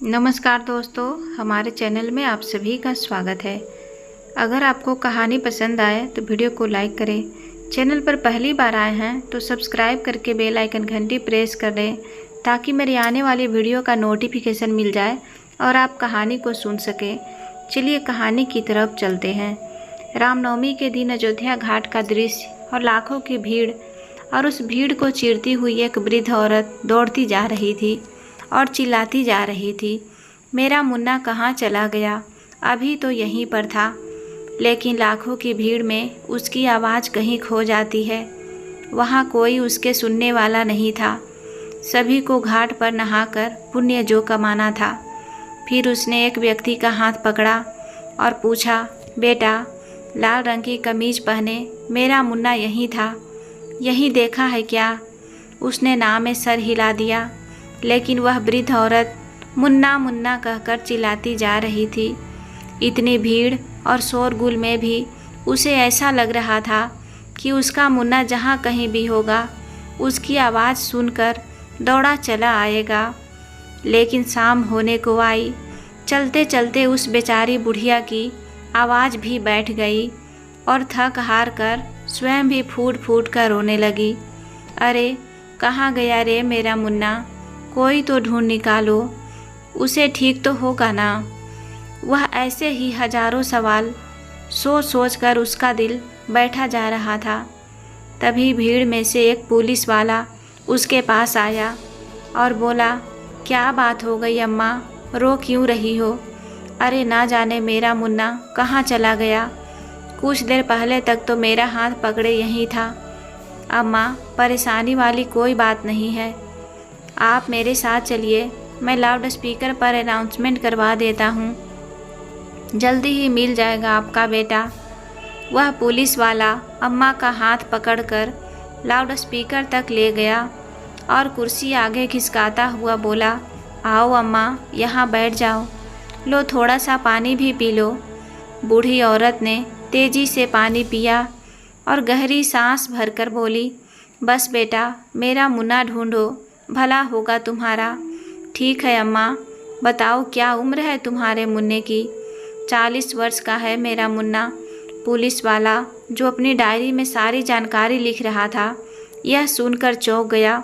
नमस्कार दोस्तों, हमारे चैनल में आप सभी का स्वागत है। अगर आपको कहानी पसंद आए तो वीडियो को लाइक करें। चैनल पर पहली बार आए हैं तो सब्सक्राइब करके बेल आइकन घंटी प्रेस कर दें ताकि मेरी आने वाली वीडियो का नोटिफिकेशन मिल जाए और आप कहानी को सुन सकें। चलिए कहानी की तरफ चलते हैं। रामनवमी के दिन अयोध्या घाट का दृश्य और लाखों की भीड़ और उस भीड़ को चीरती हुई एक वृद्ध औरत दौड़ती जा रही थी और चिल्लाती जा रही थी, मेरा मुन्ना कहाँ चला गया? अभी तो यहीं पर था। लेकिन लाखों की भीड़ में उसकी आवाज़ कहीं खो जाती है। वहाँ कोई उसके सुनने वाला नहीं था। सभी को घाट पर नहाकर पुण्य जो कमाना था। फिर उसने एक व्यक्ति का हाथ पकड़ा और पूछा, बेटा, लाल रंग की कमीज पहने मेरा मुन्ना यहीं था, यहीं देखा है क्या? उसने ना में सर हिला दिया, लेकिन वह वृद्ध औरत मुन्ना मुन्ना कहकर चिल्लाती जा रही थी। इतनी भीड़ और शोरगुल में भी उसे ऐसा लग रहा था कि उसका मुन्ना जहाँ कहीं भी होगा उसकी आवाज़ सुनकर दौड़ा चला आएगा। लेकिन शाम होने को आई। चलते चलते उस बेचारी बुढ़िया की आवाज़ भी बैठ गई और थक हार कर स्वयं भी फूट फूट कर रोने लगी। अरे कहाँ गया रे मेरा मुन्ना? कोई तो ढूंढ निकालो, उसे ठीक तो होगा ना? वह ऐसे ही हजारों सवाल सोच सोच कर उसका दिल बैठा जा रहा था। तभी भीड़ में से एक पुलिस वाला उसके पास आया और बोला, क्या बात हो गई अम्मा, रो क्यों रही हो? अरे ना जाने मेरा मुन्ना कहाँ चला गया। कुछ देर पहले तक तो मेरा हाथ पकड़े यहीं था। अम्मा, परेशानी वाली कोई बात नहीं है, आप मेरे साथ चलिए, मैं लाउड स्पीकर पर अनाउंसमेंट करवा देता हूँ, जल्दी ही मिल जाएगा आपका बेटा। वह पुलिस वाला अम्मा का हाथ पकड़कर लाउड स्पीकर तक ले गया और कुर्सी आगे खिसकाता हुआ बोला, आओ अम्मा, यहाँ बैठ जाओ, लो थोड़ा सा पानी भी पी लो। बूढ़ी औरत ने तेजी से पानी पिया और गहरी सांस भरकर बोली, बस बेटा, मेरा मुन्ना ढूंढो, भला होगा तुम्हारा। ठीक है अम्मा, बताओ क्या उम्र है तुम्हारे मुन्ने की? 40 वर्ष का है मेरा मुन्ना। पुलिस वाला जो अपनी डायरी में सारी जानकारी लिख रहा था, यह सुनकर चौंक गया।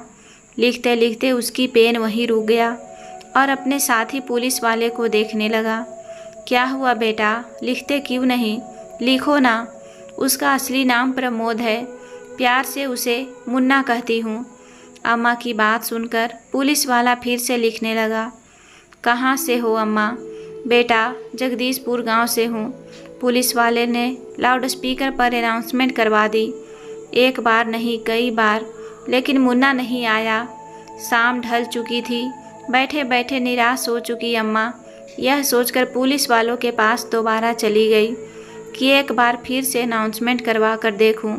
लिखते लिखते उसकी पेन वहीं रुक गया और अपने साथी पुलिस वाले को देखने लगा। क्या हुआ बेटा, लिखते क्यों नहीं? लिखो ना। उसका असली नाम प्रमोद है, प्यार से उसे मुन्ना कहती हूँ। अम्मा की बात सुनकर पुलिस वाला फिर से लिखने लगा। कहाँ से हो अम्मा? बेटा, जगदीशपुर गांव से हूँ। पुलिस वाले ने लाउड स्पीकर पर अनाउंसमेंट करवा दी। एक बार नहीं कई बार, लेकिन मुन्ना नहीं आया। शाम ढल चुकी थी। बैठे बैठे निराश हो चुकी अम्मा यह सोचकर पुलिस वालों के पास दोबारा चली गई कि एक बार फिर से अनाउंसमेंट करवा कर देखूँ।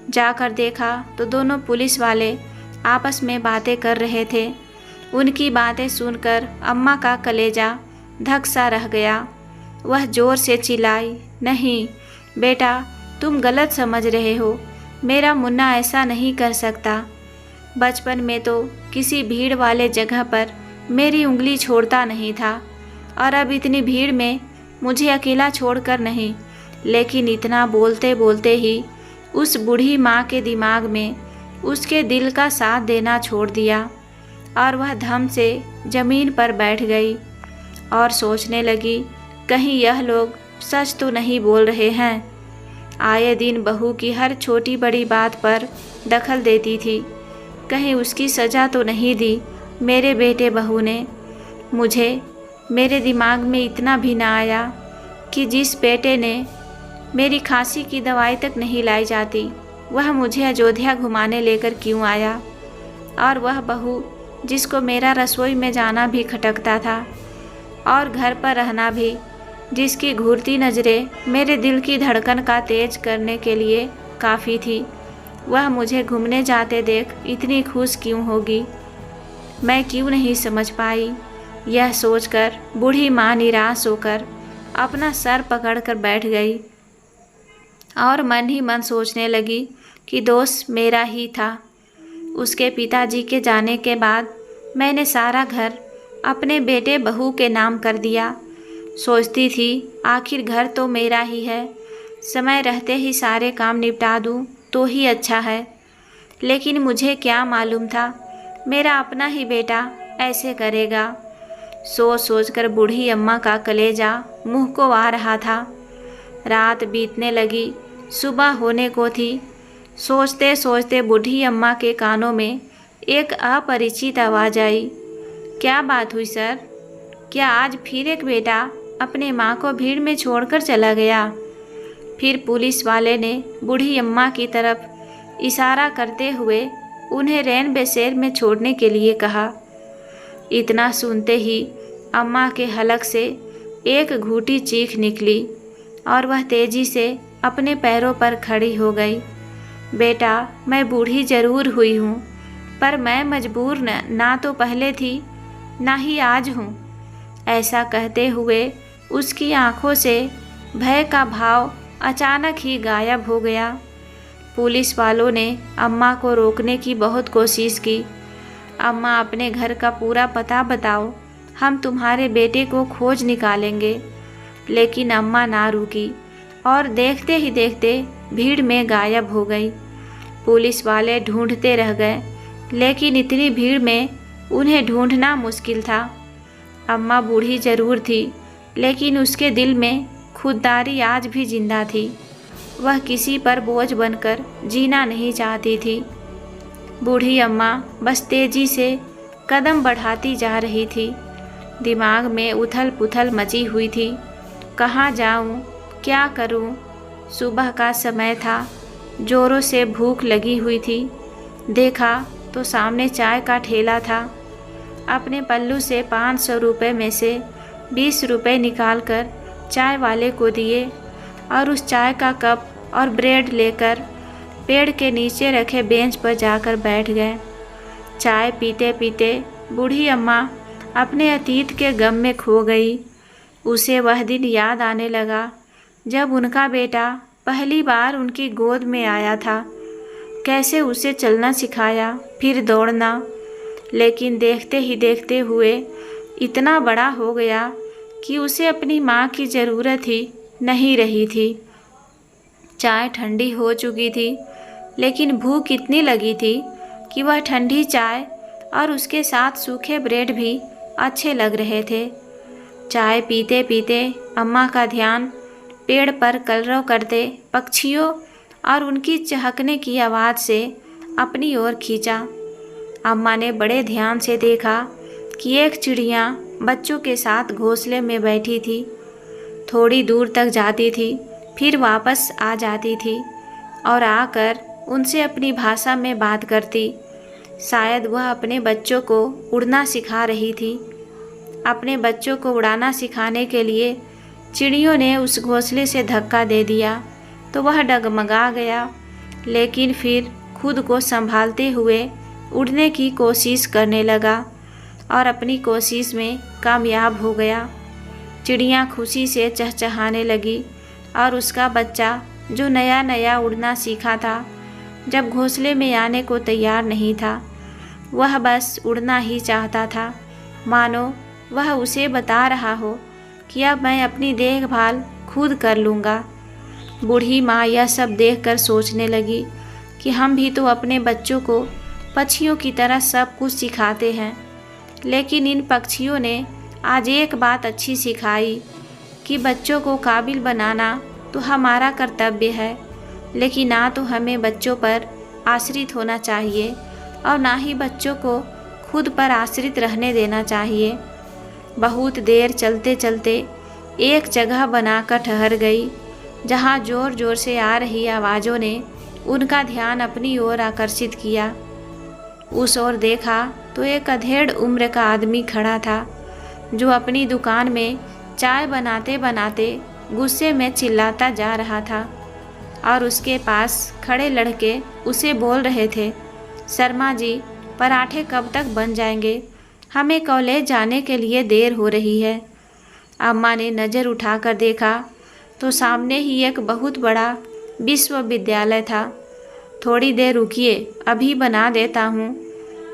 जाकर देखा तो दोनों पुलिस वाले आपस में बातें कर रहे थे। उनकी बातें सुनकर अम्मा का कलेजा धक सा रह गया। वह जोर से चिल्लाई, नहीं बेटा, तुम गलत समझ रहे हो, मेरा मुन्ना ऐसा नहीं कर सकता। बचपन में तो किसी भीड़ वाले जगह पर मेरी उंगली छोड़ता नहीं था और अब इतनी भीड़ में मुझे अकेला छोड़कर नहीं। लेकिन इतना बोलते बोलते ही उस बूढ़ी माँ के दिमाग में उसके दिल का साथ देना छोड़ दिया और वह धम से ज़मीन पर बैठ गई और सोचने लगी, कहीं यह लोग सच तो नहीं बोल रहे हैं। आए दिन बहू की हर छोटी बड़ी बात पर दखल देती थी, कहीं उसकी सज़ा तो नहीं दी मेरे बेटे बहू ने। मेरे दिमाग में इतना भी ना आया कि जिस बेटे ने मेरी खांसी की दवाई तक नहीं लाई जाती, वह मुझे अयोध्या घुमाने लेकर क्यों आया? और वह बहू जिसको मेरा रसोई में जाना भी खटकता था और घर पर रहना भी, जिसकी घूरती नज़रें मेरे दिल की धड़कन का तेज करने के लिए काफ़ी थी, वह मुझे घूमने जाते देख इतनी खुश क्यों होगी? मैं क्यों नहीं समझ पाई? यह सोचकर बूढ़ी माँ निराश होकर अपना सर पकड़कर बैठ गई और मन ही मन सोचने लगी कि दोष मेरा ही था। उसके पिताजी के जाने के बाद मैंने सारा घर अपने बेटे बहू के नाम कर दिया। सोचती थी आखिर घर तो मेरा ही है, समय रहते ही सारे काम निपटा दूँ तो ही अच्छा है। लेकिन मुझे क्या मालूम था मेरा अपना ही बेटा ऐसे करेगा। सोच सोचकर बूढ़ी अम्मा का कलेजा मुंह को आ रहा था। रात बीतने लगी, सुबह होने को थी। सोचते सोचते बूढ़ी अम्मा के कानों में एक अपरिचित आवाज़ आई। क्या बात हुई सर? क्या आज फिर एक बेटा अपने माँ को भीड़ में छोड़कर चला गया? फिर पुलिस वाले ने बूढ़ी अम्मा की तरफ इशारा करते हुए उन्हें रैन बसेर में छोड़ने के लिए कहा। इतना सुनते ही अम्मा के हलक से एक घूंटी चीख निकली और वह तेजी से अपने पैरों पर खड़ी हो गई। बेटा, मैं बूढ़ी जरूर हुई हूँ, पर मैं मजबूर ना तो पहले थी ना ही आज हूँ। ऐसा कहते हुए उसकी आंखों से भय का भाव अचानक ही गायब हो गया। पुलिस वालों ने अम्मा को रोकने की बहुत कोशिश की। अम्मा, अपने घर का पूरा पता बताओ, हम तुम्हारे बेटे को खोज निकालेंगे। लेकिन अम्मा ना रुकी और देखते ही देखते भीड़ में गायब हो गई। पुलिस वाले ढूंढते रह गए, लेकिन इतनी भीड़ में उन्हें ढूंढना मुश्किल था। अम्मा बूढ़ी जरूर थी, लेकिन उसके दिल में खुददारी आज भी जिंदा थी। वह किसी पर बोझ बनकर जीना नहीं चाहती थी। बूढ़ी अम्मा बस तेजी से कदम बढ़ाती जा रही थी। दिमाग में उथल पुथल मची हुई थी। कहाँ जाऊँ, क्या करूँ? सुबह का समय था, जोरों से भूख लगी हुई थी। देखा तो सामने चाय का ठेला था। अपने पल्लू से 500 रुपये में से 20 रुपये निकालकर चाय वाले को दिए और उस चाय का कप और ब्रेड लेकर पेड़ के नीचे रखे बेंच पर जाकर बैठ गए। चाय पीते पीते बूढ़ी अम्मा अपने अतीत के गम में खो गई। उसे वह दिन याद आने लगा जब उनका बेटा पहली बार उनकी गोद में आया था। कैसे उसे चलना सिखाया, फिर दौड़ना। लेकिन देखते ही देखते हुए इतना बड़ा हो गया कि उसे अपनी माँ की ज़रूरत ही नहीं रही थी। चाय ठंडी हो चुकी थी, लेकिन भूख इतनी लगी थी कि वह ठंडी चाय और उसके साथ सूखे ब्रेड भी अच्छे लग रहे थे। चाय पीते पीते अम्मा का ध्यान पेड़ पर कलरव करते पक्षियों और उनकी चहकने की आवाज़ से अपनी ओर खींचा। अम्मा ने बड़े ध्यान से देखा कि एक चिड़िया बच्चों के साथ घोंसले में बैठी थी। थोड़ी दूर तक जाती थी, फिर वापस आ जाती थी और आकर उनसे अपनी भाषा में बात करती। शायद वह अपने बच्चों को उड़ना सिखा रही थी। अपने बच्चों को उड़ाना सिखाने के लिए चिड़ियों ने उस घोंसले से धक्का दे दिया तो वह डगमगा गया, लेकिन फिर खुद को संभालते हुए उड़ने की कोशिश करने लगा और अपनी कोशिश में कामयाब हो गया। चिड़िया खुशी से चहचहाने लगी और उसका बच्चा जो नया नया उड़ना सीखा था, जब घोंसले में आने को तैयार नहीं था, वह बस उड़ना ही चाहता था, मानो वह उसे बता रहा हो कि अब मैं अपनी देखभाल खुद कर लूँगा। बूढ़ी माँ यह सब देखकर सोचने लगी कि हम भी तो अपने बच्चों को पक्षियों की तरह सब कुछ सिखाते हैं, लेकिन इन पक्षियों ने आज एक बात अच्छी सिखाई कि बच्चों को काबिल बनाना तो हमारा कर्तव्य है, लेकिन ना तो हमें बच्चों पर आश्रित होना चाहिए और ना ही बच्चों को खुद पर आश्रित रहने देना चाहिए। बहुत देर चलते चलते एक जगह बनाकर ठहर गई, जहाँ ज़ोर ज़ोर से आ रही आवाज़ों ने उनका ध्यान अपनी ओर आकर्षित किया। उस ओर देखा तो एक अधेड़ उम्र का आदमी खड़ा था, जो अपनी दुकान में चाय बनाते बनाते गुस्से में चिल्लाता जा रहा था और उसके पास खड़े लड़के उसे बोल रहे थे, शर्मा जी, पराठे कब तक बन जाएंगे? हमें कॉलेज जाने के लिए देर हो रही है। अम्मा ने नज़र उठाकर देखा तो सामने ही एक बहुत बड़ा विश्वविद्यालय था। थोड़ी देर रुकिए, अभी बना देता हूँ।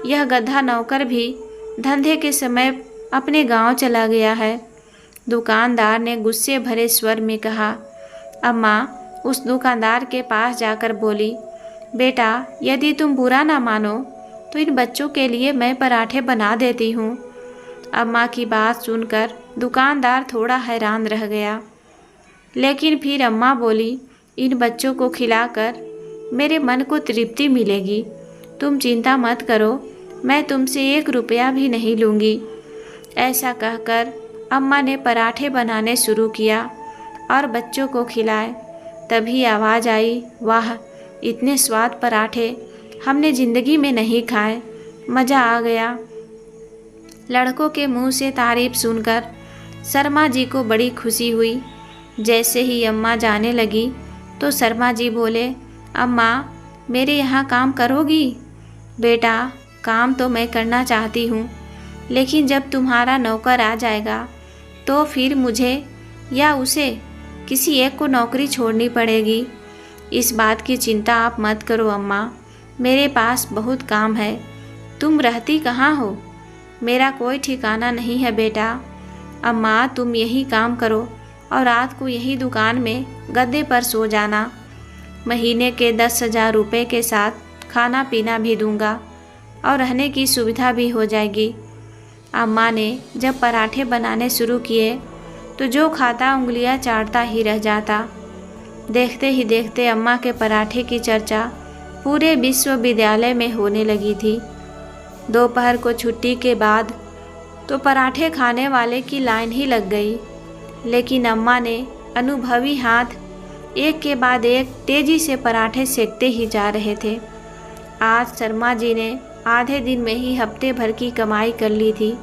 यह गधा नौकर भी धंधे के समय अपने गांव चला गया है। दुकानदार ने गुस्से भरे स्वर में कहा। अम्मा उस दुकानदार के पास जाकर बोली, बेटा यदि तुम बुरा ना मानो तो इन बच्चों के लिए मैं पराठे बना देती हूँ। अम्मा की बात सुनकर दुकानदार थोड़ा हैरान रह गया, लेकिन फिर अम्मा बोली, इन बच्चों को खिलाकर मेरे मन को तृप्ति मिलेगी। तुम चिंता मत करो, मैं तुमसे 1 रुपया भी नहीं लूँगी। ऐसा कहकर अम्मा ने पराठे बनाने शुरू किया और बच्चों को खिलाए। तभी आवाज़ आई, वाह इतने स्वाद पराठे हमने ज़िंदगी में नहीं खाए, मज़ा आ गया। लड़कों के मुंह से तारीफ सुनकर शर्मा जी को बड़ी खुशी हुई। जैसे ही अम्मा जाने लगी तो शर्मा जी बोले, अम्मा मेरे यहाँ काम करोगी? बेटा काम तो मैं करना चाहती हूँ, लेकिन जब तुम्हारा नौकर आ जाएगा तो फिर मुझे या उसे किसी एक को नौकरी छोड़नी पड़ेगी। इस बात की चिंता आप मत करो अम्मा, मेरे पास बहुत काम है। तुम रहती कहाँ हो? मेरा कोई ठिकाना नहीं है बेटा। अम्मा तुम यही काम करो और रात को यही दुकान में गद्दे पर सो जाना। महीने के 10,000 रुपये के साथ खाना पीना भी दूंगा और रहने की सुविधा भी हो जाएगी। अम्मा ने जब पराठे बनाने शुरू किए तो जो खाता उंगलियां चाटता ही रह जाता। देखते ही देखते अम्मा के पराठे की चर्चा पूरे विश्वविद्यालय में होने लगी थी। दोपहर को छुट्टी के बाद तो पराठे खाने वाले की लाइन ही लग गई, लेकिन अम्मा ने अनुभवी हाथ एक के बाद एक तेजी से पराठे सेकते ही जा रहे थे। आज शर्मा जी ने आधे दिन में ही हफ्ते भर की कमाई कर ली थी।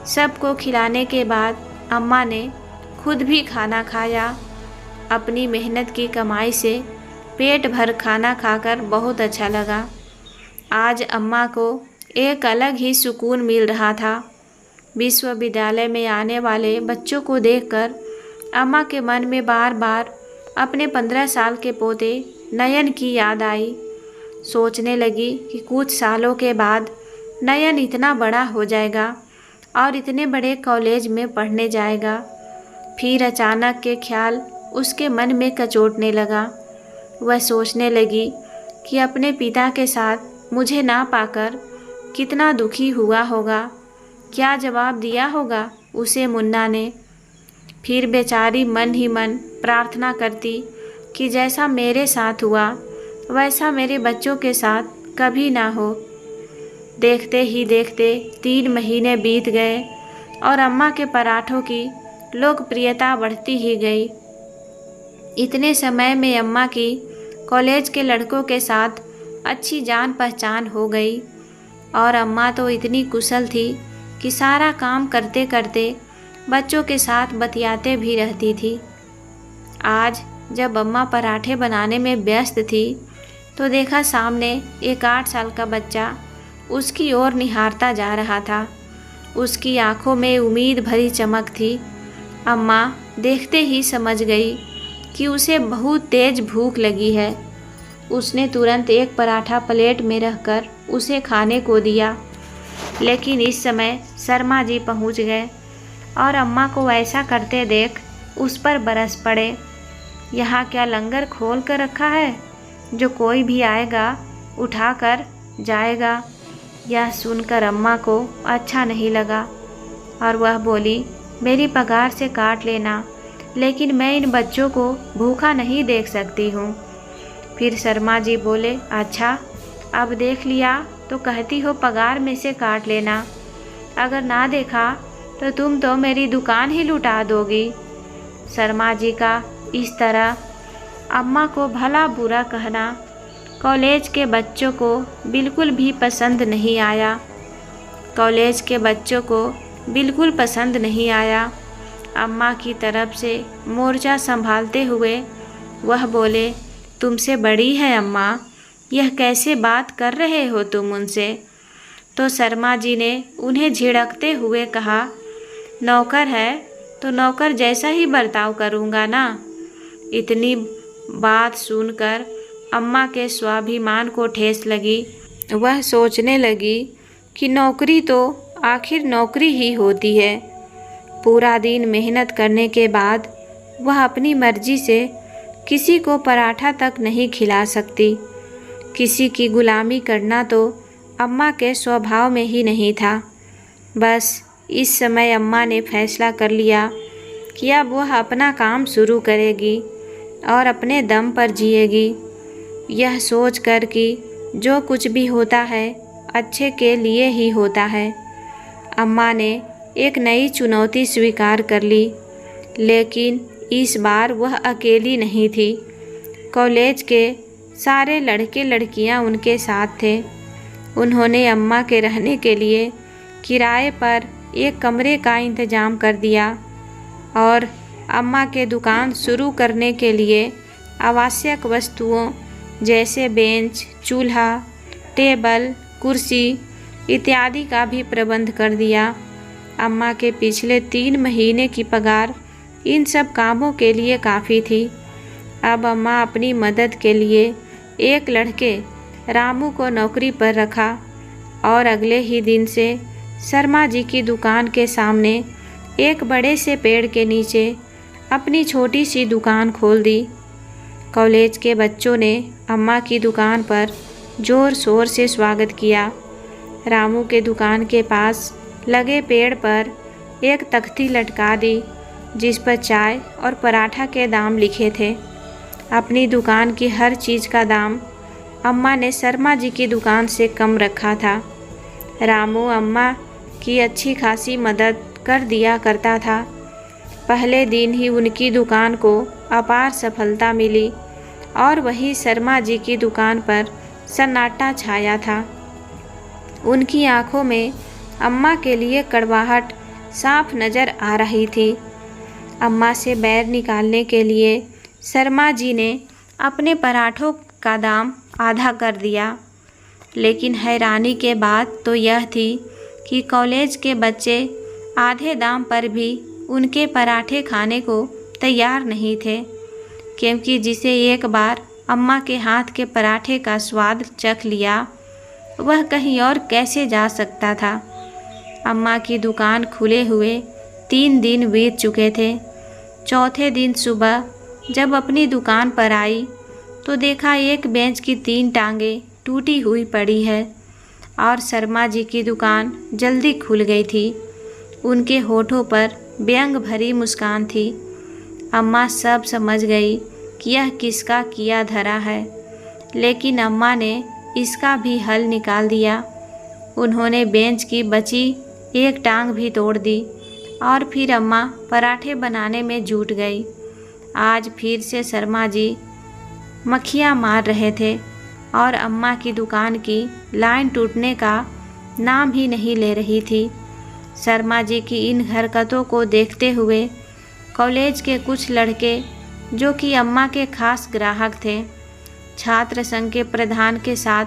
सबको खिलाने के बाद अम्मा ने खुद भी खाना खाया। अपनी मेहनत की कमाई से पेट भर खाना खाकर बहुत अच्छा लगा। आज अम्मा को एक अलग ही सुकून मिल रहा था। विश्वविद्यालय में आने वाले बच्चों को देखकर अम्मा के मन में बार बार अपने 15 साल के पोते नयन की याद आई। सोचने लगी कि कुछ सालों के बाद नयन इतना बड़ा हो जाएगा और इतने बड़े कॉलेज में पढ़ने जाएगा। फिर अचानक के ख्याल उसके मन में कचोटने लगा। वह सोचने लगी कि अपने पिता के साथ मुझे ना पाकर कितना दुखी हुआ होगा, क्या जवाब दिया होगा उसे मुन्ना ने। फिर बेचारी मन ही मन प्रार्थना करती कि जैसा मेरे साथ हुआ वैसा मेरे बच्चों के साथ कभी ना हो। देखते ही देखते 3 महीने बीत गए और अम्मा के पराठों की लोकप्रियता बढ़ती ही गई। इतने समय में अम्मा की कॉलेज के लड़कों के साथ अच्छी जान पहचान हो गई और अम्मा तो इतनी कुशल थी कि सारा काम करते करते बच्चों के साथ बतियाते भी रहती थी। आज जब अम्मा पराठे बनाने में व्यस्त थी तो देखा सामने एक 8 साल का बच्चा उसकी ओर निहारता जा रहा था। उसकी आंखों में उम्मीद भरी चमक थी। अम्मा देखते ही समझ गई कि उसे बहुत तेज भूख लगी है। उसने तुरंत एक पराठा प्लेट में रखकर उसे खाने को दिया, लेकिन इस समय शर्मा जी पहुंच गए और अम्मा को ऐसा करते देख उस पर बरस पड़े। यहाँ क्या लंगर खोल कर रखा है जो कोई भी आएगा उठाकर जाएगा? यह सुनकर अम्मा को अच्छा नहीं लगा और वह बोली, मेरी पगार से काट लेना, लेकिन मैं इन बच्चों को भूखा नहीं देख सकती हूँ। फिर शर्मा जी बोले, अच्छा अब देख लिया तो कहती हो पगार में से काट लेना, अगर ना देखा तो तुम तो मेरी दुकान ही लुटा दोगी। शर्मा जी का इस तरह अम्मा को भला बुरा कहना कॉलेज के बच्चों को बिल्कुल भी पसंद नहीं आया। कॉलेज के बच्चों को बिल्कुल पसंद नहीं आया। अम्मा की तरफ से मोर्चा संभालते हुए वह बोले, तुमसे बड़ी है अम्मा, यह कैसे बात कर रहे हो तुम उनसे? तो शर्मा जी ने उन्हें झिड़कते हुए कहा, नौकर है तो नौकर जैसा ही बर्ताव करूँगा ना। इतनी बात सुनकर अम्मा के स्वाभिमान को ठेस लगी। वह सोचने लगी कि नौकरी तो आखिर नौकरी ही होती है। पूरा दिन मेहनत करने के बाद वह अपनी मर्जी से किसी को पराठा तक नहीं खिला सकती। किसी की गुलामी करना तो अम्मा के स्वभाव में ही नहीं था। बस इस समय अम्मा ने फैसला कर लिया कि अब वह अपना काम शुरू करेगी और अपने दम पर जिएगी, यह सोचकर कि जो कुछ भी होता है अच्छे के लिए ही होता है। अम्मा ने एक नई चुनौती स्वीकार कर ली, लेकिन इस बार वह अकेली नहीं थी। कॉलेज के सारे लड़के लड़कियां उनके साथ थे। उन्होंने अम्मा के रहने के लिए किराए पर एक कमरे का इंतज़ाम कर दिया और अम्मा के दुकान शुरू करने के लिए आवश्यक वस्तुओं जैसे बेंच, चूल्हा, टेबल, कुर्सी इत्यादि का भी प्रबंध कर दिया। अम्मा के पिछले 3 महीने की पगार इन सब कामों के लिए काफ़ी थी। अब अम्मा अपनी मदद के लिए एक लड़के रामू को नौकरी पर रखा और अगले ही दिन से शर्मा जी की दुकान के सामने एक बड़े से पेड़ के नीचे अपनी छोटी सी दुकान खोल दी। कॉलेज के बच्चों ने अम्मा की दुकान पर ज़ोर शोर से स्वागत किया। रामू के दुकान के पास लगे पेड़ पर एक तख्ती लटका दी जिस पर चाय और पराठा के दाम लिखे थे। अपनी दुकान की हर चीज़ का दाम अम्मा ने शर्मा जी की दुकान से कम रखा था। रामू अम्मा की अच्छी खासी मदद कर दिया करता था। पहले दिन ही उनकी दुकान को अपार सफलता मिली और वही शर्मा जी की दुकान पर सन्नाटा छाया था। उनकी आंखों में अम्मा के लिए कड़वाहट साफ नज़र आ रही थी। अम्मा से बैर निकालने के लिए शर्मा जी ने अपने पराठों का दाम आधा कर दिया। लेकिन हैरानी के बात तो यह थी कि कॉलेज के बच्चे आधे दाम पर भी उनके पराठे खाने को तैयार नहीं थे, क्योंकि जिसे एक बार अम्मा के हाथ के पराठे का स्वाद चख लिया वह कहीं और कैसे जा सकता था। अम्मा की दुकान खुले हुए 3 दिन बीत चुके थे। चौथे दिन सुबह जब अपनी दुकान पर आई तो देखा एक बेंच की 3 टांगें टूटी हुई पड़ी है और शर्मा जी की दुकान जल्दी खुल गई थी। उनके होठों पर व्यंग भरी मुस्कान थी। अम्मा सब समझ गई कि यह किसका किया धरा है, लेकिन अम्मा ने इसका भी हल निकाल दिया। उन्होंने बेंच की बची एक टांग भी तोड़ दी और फिर अम्मा पराठे बनाने में जुट गई। आज फिर से शर्मा जी मक्खियाँ मार रहे थे और अम्मा की दुकान की लाइन टूटने का नाम ही नहीं ले रही थी। शर्मा जी की इन हरकतों को देखते हुए कॉलेज के कुछ लड़के, जो कि अम्मा के खास ग्राहक थे, छात्र संघ के प्रधान के साथ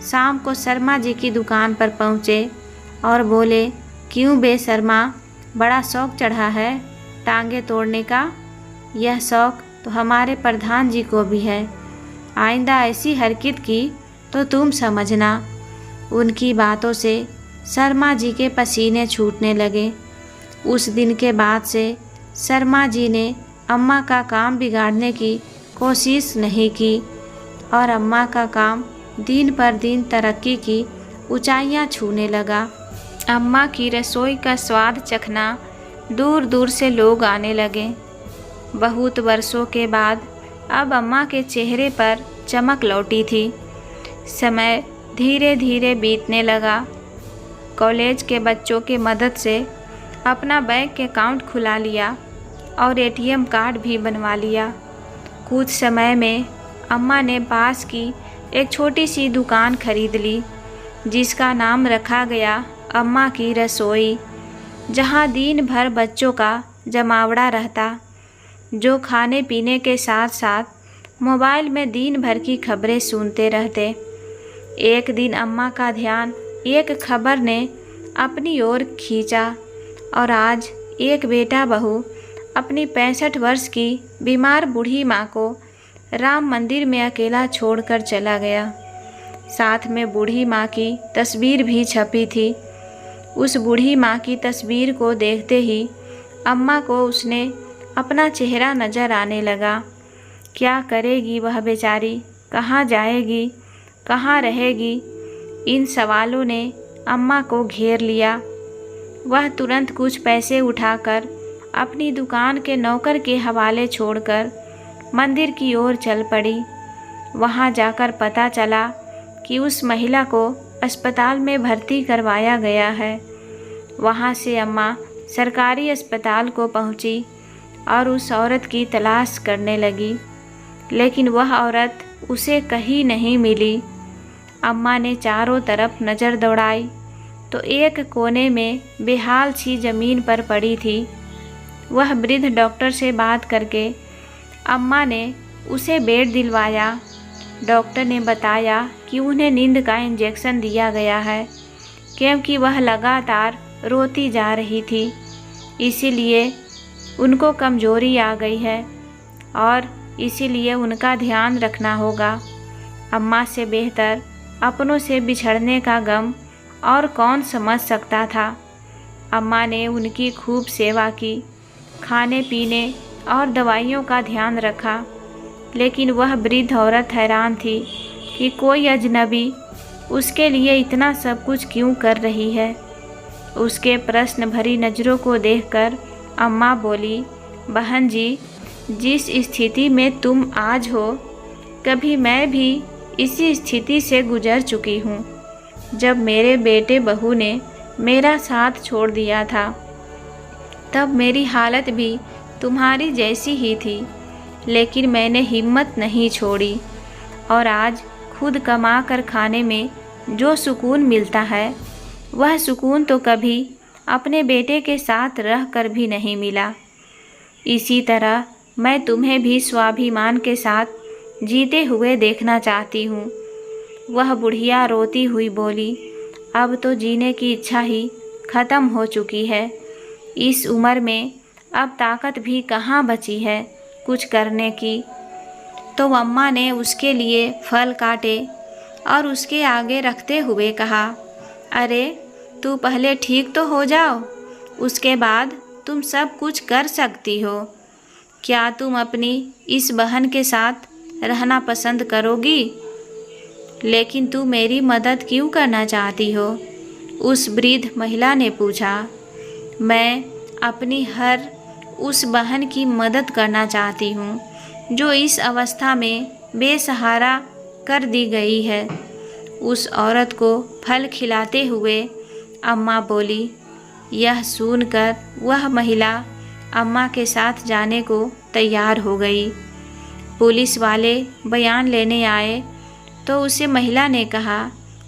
शाम को शर्मा जी की दुकान पर पहुँचे और बोले, क्यों बे शर्मा, बड़ा शौक चढ़ा है टांगे तोड़ने का? यह शौक तो हमारे प्रधान जी को भी है। आइंदा ऐसी हरकत की तो तुम समझना। उनकी बातों से शर्मा जी के पसीने छूटने लगे। उस दिन के बाद से शर्मा जी ने अम्मा का काम बिगाड़ने की कोशिश नहीं की और अम्मा का काम दिन पर दिन तरक्की की ऊंचाइयां छूने लगा। अम्मा की रसोई का स्वाद चखना दूर दूर से लोग आने लगे। बहुत वर्षों के बाद अब अम्मा के चेहरे पर चमक लौटी थी। समय धीरे धीरे बीतने लगा। कॉलेज के बच्चों की मदद से अपना बैंक अकाउंट खुला लिया और एटीएम कार्ड भी बनवा लिया। कुछ समय में अम्मा ने पास की एक छोटी सी दुकान खरीद ली, जिसका नाम रखा गया अम्मा की रसोई, जहां दिन भर बच्चों का जमावड़ा रहता, जो खाने पीने के साथ साथ मोबाइल में दिन भर की खबरें सुनते रहते। एक दिन अम्मा का ध्यान एक खबर ने अपनी ओर खींचा और आज एक बेटा बहू अपनी 65 वर्ष की बीमार बूढ़ी माँ को राम मंदिर में अकेला छोड़कर चला गया। साथ में बूढ़ी माँ की तस्वीर भी छपी थी। उस बूढ़ी माँ की तस्वीर को देखते ही अम्मा को उसने अपना चेहरा नज़र आने लगा। क्या करेगी वह बेचारी, कहाँ जाएगी, कहाँ रहेगी, इन सवालों ने अम्मा को घेर लिया। वह तुरंत कुछ पैसे उठाकर अपनी दुकान के नौकर के हवाले छोड़कर मंदिर की ओर चल पड़ी। वहाँ जाकर पता चला कि उस महिला को अस्पताल में भर्ती करवाया गया है। वहाँ से अम्मा सरकारी अस्पताल को पहुँची और उस औरत की तलाश करने लगी, लेकिन वह औरत उसे कहीं नहीं मिली। अम्मा ने चारों तरफ नज़र दौड़ाई तो एक कोने में बेहाल सी ज़मीन पर पड़ी थी। वह वृद्ध डॉक्टर से बात करके अम्मा ने उसे बेड दिलवाया। डॉक्टर ने बताया कि उन्हें नींद का इंजेक्शन दिया गया है, क्योंकि वह लगातार रोती जा रही थी, इसीलिए उनको कमजोरी आ गई है और इसीलिए उनका ध्यान रखना होगा। अम्मा से बेहतर अपनों से बिछड़ने का गम और कौन समझ सकता था। अम्मा ने उनकी खूब सेवा की, खाने पीने और दवाइयों का ध्यान रखा, लेकिन वह वृद्ध औरत हैरान थी कि कोई अजनबी उसके लिए इतना सब कुछ क्यों कर रही है। उसके प्रश्न भरी नज़रों को देखकर अम्मा बोली, बहन जी, जिस स्थिति में तुम आज हो, कभी मैं भी इसी स्थिति से गुजर चुकी हूँ। जब मेरे बेटे बहू ने मेरा साथ छोड़ दिया था, तब मेरी हालत भी तुम्हारी जैसी ही थी, लेकिन मैंने हिम्मत नहीं छोड़ी और आज खुद कमा कर खाने में जो सुकून मिलता है, वह सुकून तो कभी अपने बेटे के साथ रह कर भी नहीं मिला। इसी तरह मैं तुम्हें भी स्वाभिमान के साथ जीते हुए देखना चाहती हूँ। वह बुढ़िया रोती हुई बोली, अब तो जीने की इच्छा ही ख़त्म हो चुकी है। इस उम्र में अब ताकत भी कहाँ बची है कुछ करने की। तो अम्मा ने उसके लिए फल काटे और उसके आगे रखते हुए कहा, अरे तू पहले ठीक तो हो जाओ, उसके बाद तुम सब कुछ कर सकती हो। क्या तुम अपनी इस बहन के साथ रहना पसंद करोगी? लेकिन तू मेरी मदद क्यों करना चाहती हो? उस वृद्ध महिला ने पूछा। मैं अपनी हर उस बहन की मदद करना चाहती हूँ जो इस अवस्था में बेसहारा कर दी गई है। उस औरत को फल खिलाते हुए अम्मा बोली। यह सुनकर वह महिला अम्मा के साथ जाने को तैयार हो गई। पुलिस वाले बयान लेने आए तो उसे महिला ने कहा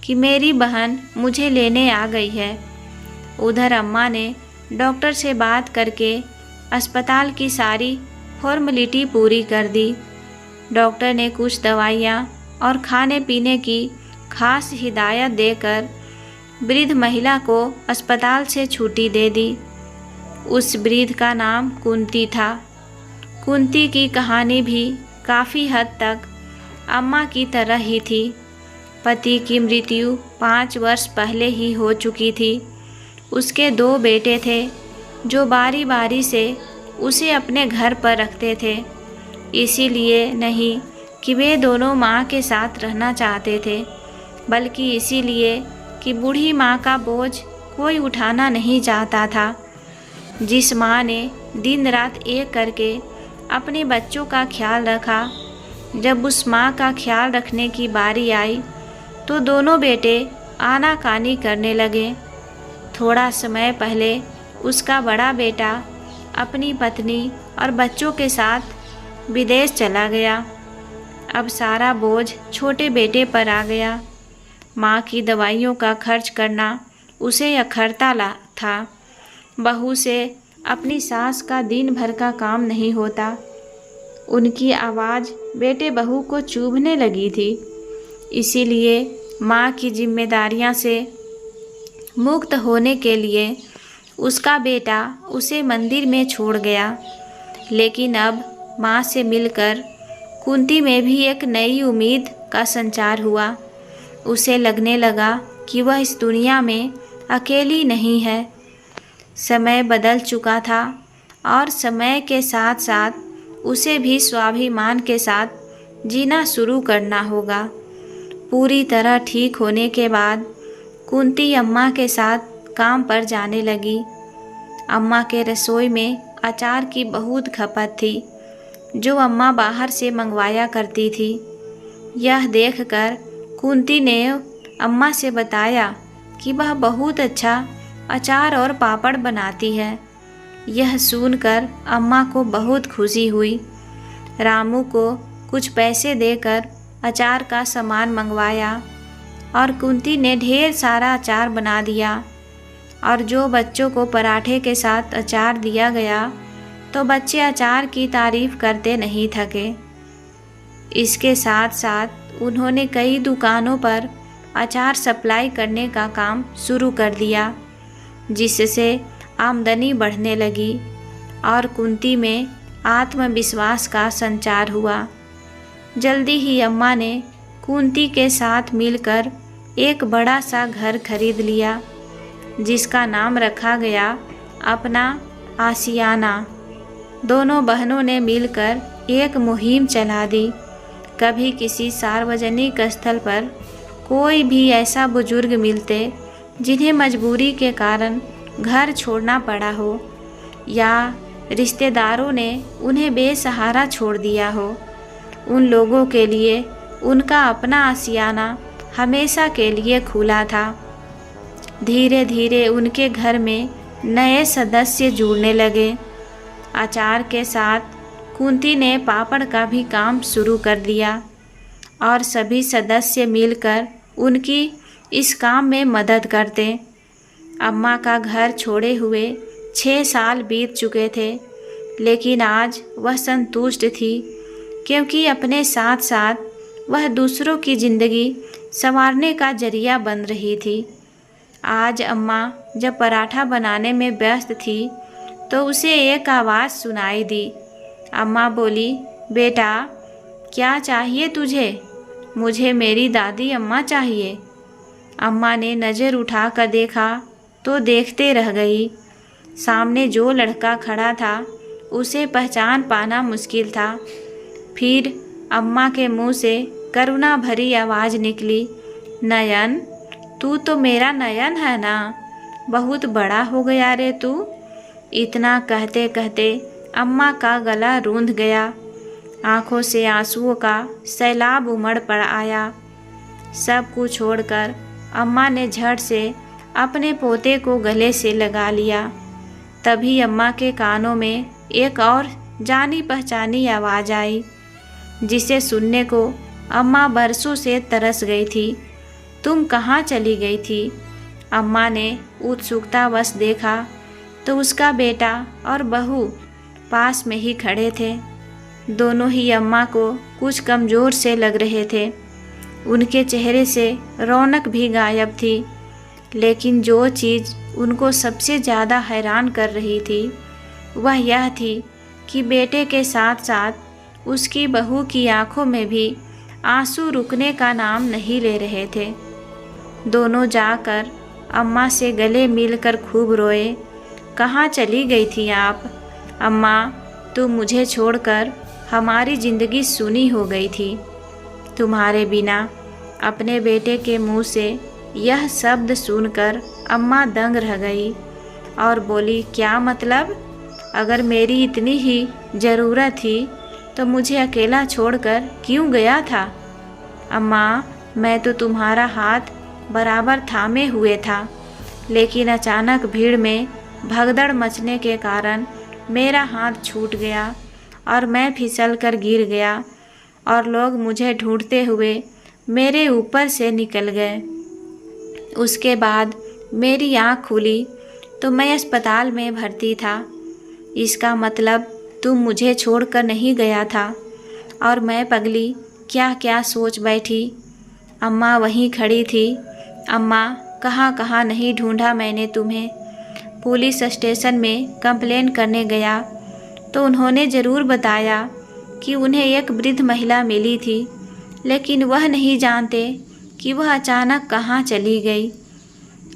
कि मेरी बहन मुझे लेने आ गई है। उधर अम्मा ने डॉक्टर से बात करके अस्पताल की सारी फॉर्मेलिटी पूरी कर दी। डॉक्टर ने कुछ दवाइयाँ और खाने पीने की खास हिदायत देकर वृद्ध महिला को अस्पताल से छुट्टी दे दी। उस वृद्ध का नाम कुंती था। कुंती की कहानी भी काफ़ी हद तक अम्मा की तरह ही थी। पति की मृत्यु 5 वर्ष पहले ही हो चुकी थी। उसके 2 बेटे थे जो बारी बारी से उसे अपने घर पर रखते थे। इसीलिए नहीं कि वे दोनों माँ के साथ रहना चाहते थे, बल्कि इसीलिए कि बूढ़ी माँ का बोझ कोई उठाना नहीं चाहता था। जिस माँ ने दिन रात एक करके अपने बच्चों का ख्याल रखा, जब उस माँ का ख्याल रखने की बारी आई तो दोनों बेटे आनाकानी करने लगे। थोड़ा समय पहले उसका बड़ा बेटा अपनी पत्नी और बच्चों के साथ विदेश चला गया। अब सारा बोझ छोटे बेटे पर आ गया। माँ की दवाइयों का खर्च करना उसे अखरता था। बहू से अपनी सास का दिन भर का काम नहीं होता। उनकी आवाज़ बेटे बहू को चुभने लगी थी। इसीलिए माँ की जिम्मेदारियाँ से मुक्त होने के लिए उसका बेटा उसे मंदिर में छोड़ गया। लेकिन अब माँ से मिलकर कुंती में भी एक नई उम्मीद का संचार हुआ। उसे लगने लगा कि वह इस दुनिया में अकेली नहीं है। समय बदल चुका था और समय के साथ साथ उसे भी स्वाभिमान के साथ जीना शुरू करना होगा। पूरी तरह ठीक होने के बाद कुंती अम्मा के साथ काम पर जाने लगी। अम्मा के रसोई में अचार की बहुत खपत थी, जो अम्मा बाहर से मंगवाया करती थी। यह देखकर कुंती ने अम्मा से बताया कि वह बहुत अच्छा अचार और पापड़ बनाती है। यह सुनकर अम्मा को बहुत खुशी हुई। रामू को कुछ पैसे देकर अचार का सामान मंगवाया और कुंती ने ढेर सारा अचार बना दिया। और जो बच्चों को पराठे के साथ अचार दिया गया तो बच्चे अचार की तारीफ करते नहीं थके। इसके साथ साथ उन्होंने कई दुकानों पर अचार सप्लाई करने का काम शुरू कर दिया, जिससे आमदनी बढ़ने लगी और कुंती में आत्मविश्वास का संचार हुआ। जल्दी ही अम्मा ने कुंती के साथ मिलकर एक बड़ा सा घर खरीद लिया, जिसका नाम रखा गया अपना आशियाना। दोनों बहनों ने मिलकर एक मुहिम चला दी। कभी किसी सार्वजनिक स्थल पर कोई भी ऐसा बुजुर्ग मिलते जिन्हें मजबूरी के कारण घर छोड़ना पड़ा हो, या रिश्तेदारों ने उन्हें बेसहारा छोड़ दिया हो, उन लोगों के लिए उनका अपना आशियाना हमेशा के लिए खुला था। धीरे धीरे उनके घर में नए सदस्य जुड़ने लगे। अचार के साथ कुंती ने पापड़ का भी काम शुरू कर दिया और सभी सदस्य मिलकर उनकी इस काम में मदद करते। अम्मा का घर छोड़े हुए 6 साल बीत चुके थे, लेकिन आज वह संतुष्ट थी, क्योंकि अपने साथ साथ वह दूसरों की ज़िंदगी संवारने का जरिया बन रही थी। आज अम्मा जब पराठा बनाने में व्यस्त थी तो उसे एक आवाज़ सुनाई दी। अम्मा बोली, बेटा क्या चाहिए तुझे? मुझे मेरी दादी अम्मा चाहिए। अम्मा ने नज़र उठा कर देखा तो देखते रह गई। सामने जो लड़का खड़ा था उसे पहचान पाना मुश्किल था। फिर अम्मा के मुंह से करुणा भरी आवाज़ निकली, नयन, तू तो मेरा नयन है ना? बहुत बड़ा हो गया रे तू। इतना कहते कहते अम्मा का गला रूंध गया। आँखों से आंसुओं का सैलाब उमड़ पड़ आया। सब कुछ छोड़कर अम्मा ने झट से अपने पोते को गले से लगा लिया। तभी अम्मा के कानों में एक और जानी पहचानी आवाज़ आई, जिसे सुनने को अम्मा बरसों से तरस गई थी। तुम कहाँ चली गई थी? अम्मा ने उत्सुकतावश देखा तो उसका बेटा और बहू पास में ही खड़े थे। दोनों ही अम्मा को कुछ कमज़ोर से लग रहे थे। उनके चेहरे से रौनक भी गायब थी। लेकिन जो चीज़ उनको सबसे ज़्यादा हैरान कर रही थी वह यह थी कि बेटे के साथ साथ उसकी बहू की आंखों में भी आंसू रुकने का नाम नहीं ले रहे थे। दोनों जाकर अम्मा से गले मिलकर खूब रोए। कहाँ चली गई थी आप? अम्मा, तुम मुझे छोड़कर हमारी ज़िंदगी सूनी हो गई थी। तुम्हारे बिना। अपने बेटे के मुंह से यह शब्द सुनकर अम्मा दंग रह गई और बोली, क्या मतलब? अगर मेरी इतनी ही ज़रूरत थी तो मुझे अकेला छोड़कर क्यों गया था? अम्मा, मैं तो तुम्हारा हाथ बराबर थामे हुए था, लेकिन अचानक भीड़ में भगदड़ मचने के कारण मेरा हाथ छूट गया और मैं फिसल कर गिर गया और लोग मुझे ढूंढते हुए मेरे ऊपर से निकल गए। उसके बाद मेरी आँख खुली तो मैं अस्पताल में भर्ती था। इसका मतलब तुम मुझे छोड़कर नहीं गया था। और मैं पगली क्या क्या सोच बैठी। अम्मा वहीं खड़ी थी। अम्मा, कहाँ कहाँ नहीं ढूंढा मैंने तुम्हें। पुलिस स्टेशन में कंप्लेन करने गया तो उन्होंने ज़रूर बताया कि उन्हें एक वृद्ध महिला मिली थी, लेकिन वह नहीं जानते कि वह अचानक कहाँ चली गई।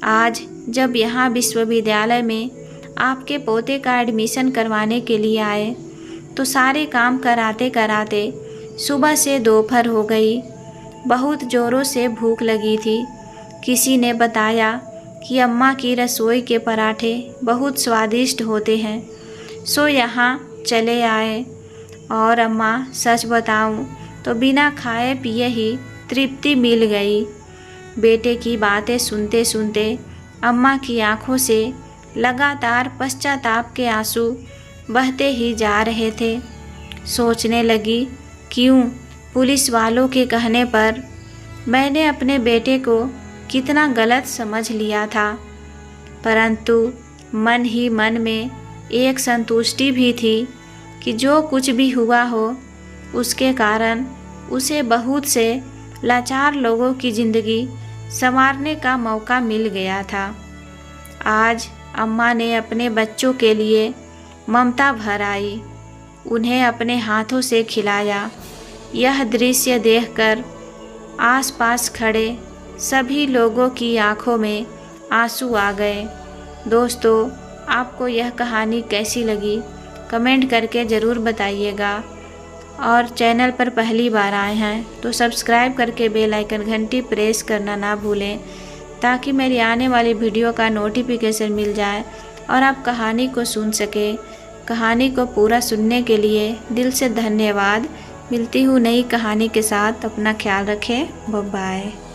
आज जब यहाँ विश्वविद्यालय में आपके पोते का एडमिशन करवाने के लिए आए तो सारे काम कराते कराते सुबह से दोपहर हो गई। बहुत ज़ोरों से भूख लगी थी। किसी ने बताया कि अम्मा की रसोई के पराठे बहुत स्वादिष्ट होते हैं, सो यहाँ चले आए। और अम्मा सच बताऊं तो बिना खाए पिए ही तृप्ति मिल गई। बेटे की बातें सुनते सुनते अम्मा की आंखों से लगातार पश्चाताप के आंसू बहते ही जा रहे थे। सोचने लगी, क्यों पुलिस वालों के कहने पर मैंने अपने बेटे को कितना गलत समझ लिया था। परंतु मन ही मन में एक संतुष्टि भी थी कि जो कुछ भी हुआ हो उसके कारण उसे बहुत से लाचार लोगों की ज़िंदगी संवारने का मौका मिल गया था। आज अम्मा ने अपने बच्चों के लिए ममता भर आई, उन्हें अपने हाथों से खिलाया। यह दृश्य देखकर आसपास खड़े सभी लोगों की आंखों में आंसू आ गए। दोस्तों, आपको यह कहानी कैसी लगी कमेंट करके ज़रूर बताइएगा। और चैनल पर पहली बार आए हैं तो सब्सक्राइब करके बेल आइकन घंटी प्रेस करना ना भूलें, ताकि मेरी आने वाली वीडियो का नोटिफिकेशन मिल जाए और आप कहानी को सुन सकें। कहानी को पूरा सुनने के लिए दिल से धन्यवाद। मिलती हूँ नई कहानी के साथ। अपना ख्याल रखें। Bye bye.